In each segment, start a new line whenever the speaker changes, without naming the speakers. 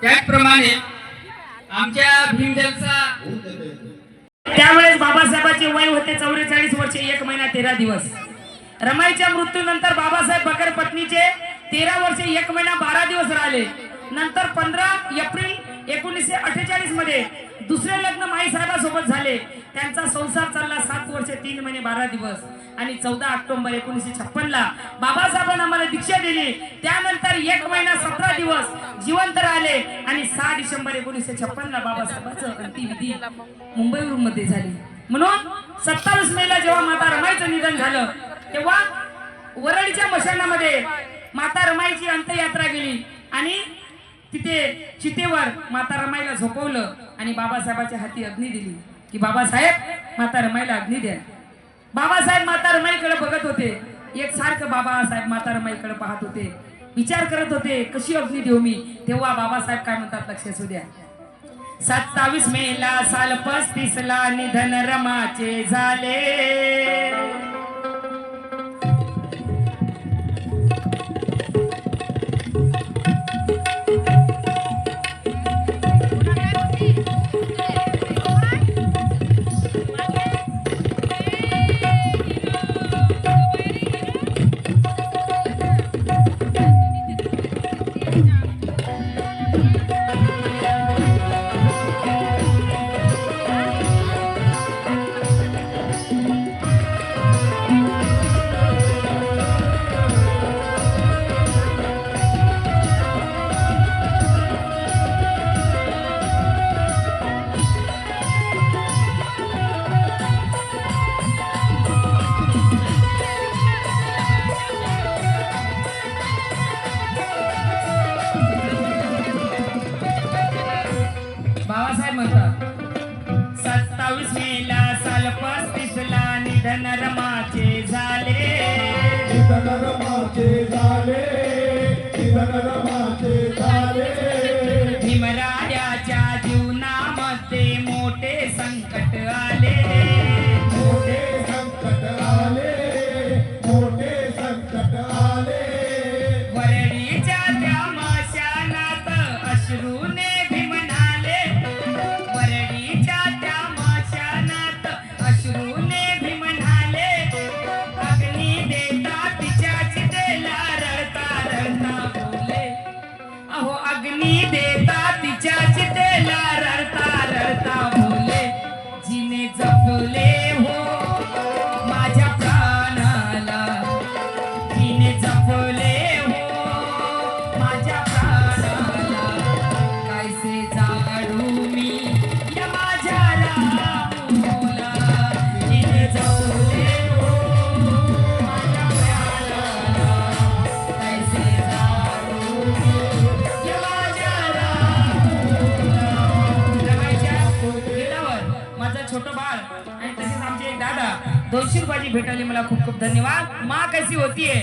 त्याचप्रमाणे आमच्या भीमदेवचा
त्यावेळेस बाबासाहेबांचे वय होते 44 वर्षे 1 महिना 13 दिवस. रमाईच्या मृत्यूनंतर बाबासाहेब बगर पत्नीचे 13 वर्षे 1 महिना 12 दिवस राहिले. नंतर 15 एप्रिल 1948 मध्ये दुसरे लग्न माई साहेबांसोबत झाले. त्यांचा संसार चालला 7 वर्षे 3 महिने 12 दिवस आणि 14 ऑक्टोबर 1956 ला बाबासाहेबांना आम्हाला दीक्षा दिली. त्यानंतर 1 महिना 17 दिवस जिवंत राहिले आणि 6 डिसेंबर 1956 ला बाबासाहेबांचं अंत्यविधी मुंबई मध्ये झाली. म्हणून 27 मेला जेव्हा माता रमाईचं निधन झालं तेव्हा वरळीच्या मशानामध्ये माता रमाईची अंत्ययात्रा गेली आणि तिथे चितेवर माता रमाईला झोपवलं आणि बाबासाहेबांच्या हाती अग्नी दिली की बाबासाहेब माता रमाईला अग्नी द्या. बाबासाहेब माता रमाईकडे बघत होते. एक सारखं बाबासाहेब माता रमाईकडे पाहत होते, विचार करत होते कशी अग्नी देऊ मी. तेव्हा बाबासाहेब काय म्हणतात लक्ष असू द्या. 27 मेला साल 35 ला निधन रमाचे झाले. बाबासाहेब म्हणतात 27 मेला साल 35 ला निधन रमाचे झाले.
निधन रमाचे झाले. निधन रमाचे झाले.
भीमरायाच्या जीवनामध्ये मोठे संकट आले.
मोठे संकट आले. मोठे संकट आले.
वरळीच्या त्या मशानात अश्रूने भीम न्हाले. वरळीच्या त्या मशानात अश्रूने भीम न्हाले. अग्नी देता तिच्या चितेला रडता रडता बोले. अहो अग्नी देता तिच्या चितेला रडता रडता बोले. जिने जपले हो माझ्या प्राणाला. जिने जपले हो माझ्या प्राणाला. कैसे जाडू मी या माझ्या रामूला. जिने जपले हो माझ्या प्राणाला. कैसे जाडू मी या माझ्या रामूला. रमाईच्या गीतावर माझं छोटं बाळ आणि तसेच आमचे एक दादा 200 रुपयाची भेटले. मला खूप खूप धन्यवाद. माँ कशी होतीये.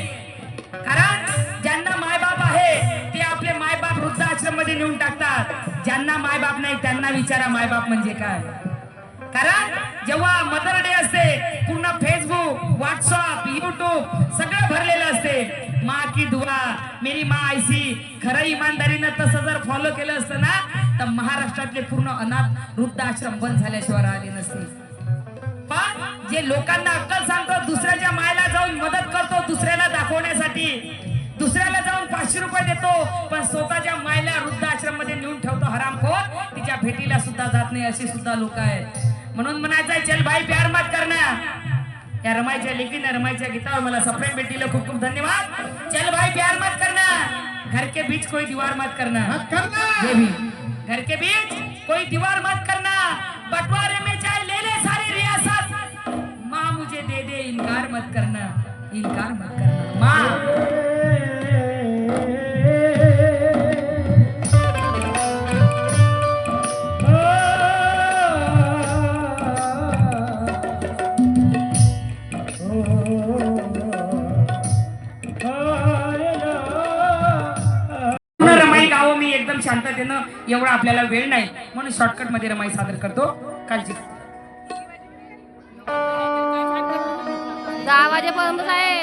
कारण ज्यांना मायबाप आहे ते आपले मायबाप वृद्धाश्रम मध्ये नेऊन टाकतात. ज्यांना मायबाप नाही त्यांना विचारा मायबाप म्हणजे काय. कारण जेव्हा मदर डे असते पूर्ण फेसबुक व्हॉट्सअप यूट्यूब सगळं भरलेलं असते. माँ की दुआ मेरी माँ ऐसी. खरं इमानदारीनं तसं जर फॉलो केलं असतं ना तर महाराष्ट्रातले पूर्ण अनाथ वृद्धाश्रम बंद झाल्याशिवाय राहिले नसते. पण जे लोकांना अक्कल सांगतो दुसऱ्याच्या मायला जाऊन मदत करतो दुसऱ्याला दाखवण्यासाठी. दुसऱ्याला जाऊन 500 रुपये देतो पण स्वतःच्या मायला वृद्धाश्रम मध्ये नेऊन ठेवतो हरामखोर. तिच्या भेटीला सुद्धा जात नाही अशी सुद्धा लोक आहेत. म्हणून म्हणायचंय चल भाई प्यार मत करना. या रमाईच्या लेकीनं रमाईच्या गीतावर मला सप्रेम भेटीला खूप खूप धन्यवाद. चल भाई प्यार मत करना. घर के बीच कोई दीवार मत करना. ये भी घर के बीच कोई दीवार मत करना. बंटवारे में चाहे ले ले सारी रियासत. माँ मुझे दे दे इनकार मत करना. इनकार मत करना माँ. रमाई गाव मी एकदम शांततेनं एवढा आपल्याला वेळ नाही म्हणून शॉर्टकट मध्ये रमाई सादर करतो. काळजी
10 वाजेपर्यंत आहे.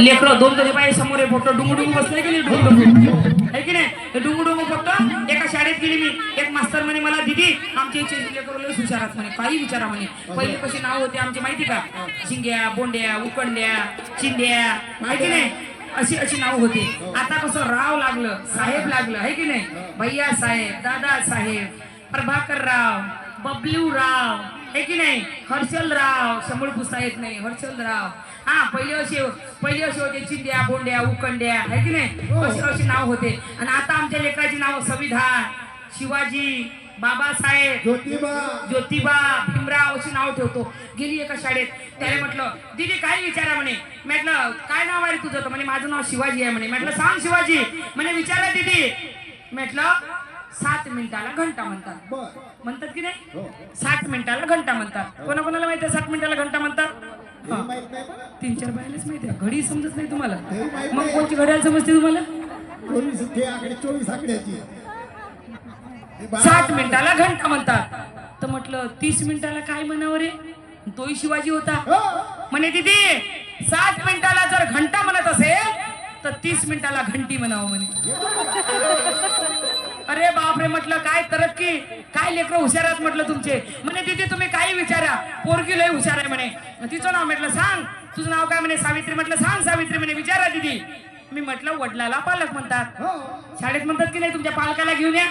लेकरं दोन तरी बाई समोर आहे फोटो डुंगडुंग बसले की नाही डुंगडुंग आहे की नाही डुंगडुंग फोटो एका शाळेत गेली मी एक मास्तर म्हणे मला दिदी आमचे लेकरं लय हुशारात म्हणे काही विचारा म्हणे पहिले कशी नाव होते आमची माहिती का शिंग्या बोंड्या उकंड्या चिंड्या आहे की नाही अशी अशी नाव होती आता कसं राव लागलं साहेब लागलं आहे की नाही भैया साहेब दादा साहेब प्रभाकर राव बबलू राव आहे की नाही हर्षल राव समोर पुसता येत नाही हर्षल राव हा पहिले असे होते चिंद्या बोंड्या उकंड्या आहे की नाही असे असे नाव होते आणि आता आमच्या लेकराची नाव संविधान शिवाजी बाबासाहेब ज्योतिबा भीमराव अशी नाव ठेवतो गेली एका शाळेत त्याने म्हटलं दीदी काय विचारा म्हणे म्हटलं काय नाव आहे तुझं तर म्हणे माझं नाव शिवाजी आहे म्हणे म्हटलं सांग शिवाजी म्हणे विचारा दीदी म्हटलं 7 मिनिटाला घंटा म्हणतात की नाही 7 मिनिटाला घंटा म्हणतात कोणाकोणाला माहिती आहे 7 मिनिटाला घंटा म्हणतात 3-4 बायलाच माहिती आहे घडी समजत नाही तुम्हाला मग कोणती घड्याळ समजते तुम्हाला
24 आकड्याची
7 मिनिटाला घंटा म्हणतात तर म्हटलं 30 मिनिटाला काय म्हणावं रे तोही शिवाजी होता म्हणे दीदी 7 मिनिटाला जर घंटा म्हणत असेल तर 30 मिनिटाला घंटी म्हणावं म्हणे अरे बापरे म्हटलं काय तरक्की काय लेकरं हुशारात म्हटलं तुमचे म्हणे दीदी तुम्ही काही विचारा पोरगी लय हुशार आहे म्हणे तिचं नाव म्हटलं सांग तुझं नाव काय म्हणे सावित्री म्हटलं सांग सावित्री म्हणे विचारा दीदी मी म्हटलं वडिलाला पालक म्हणतात शाळेत म्हणतात की नाही तुमच्या पालकाला घेऊन या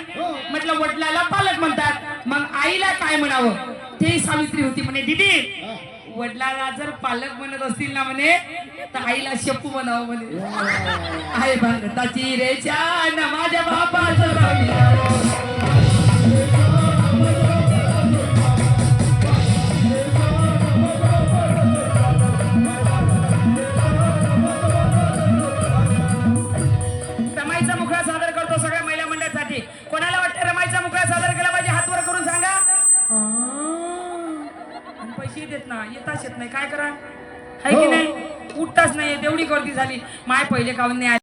म्हटलं वडिलाला पालक म्हणतात मग आईला काय म्हणावं ते सावित्री होती म्हणे दीदी वडिलाला जर पालक म्हणत असतील ना म्हणे तर आईला शेपू म्हणावं म्हणे आहे भारताची रे छान माझ्या बापाचं रमाईचा मुखडा सादर करतो सगळ्या महिला मंडळासाठी कोणाला वाटतं रमाईचा मुखडा सादर केला पाहिजे हात वर करून सांगा पैसे देत ना येताच येत नाही काय करा आहे की नाही उठताच नाही तेवढी गर्दी झाली माय पहिले काऊन नाही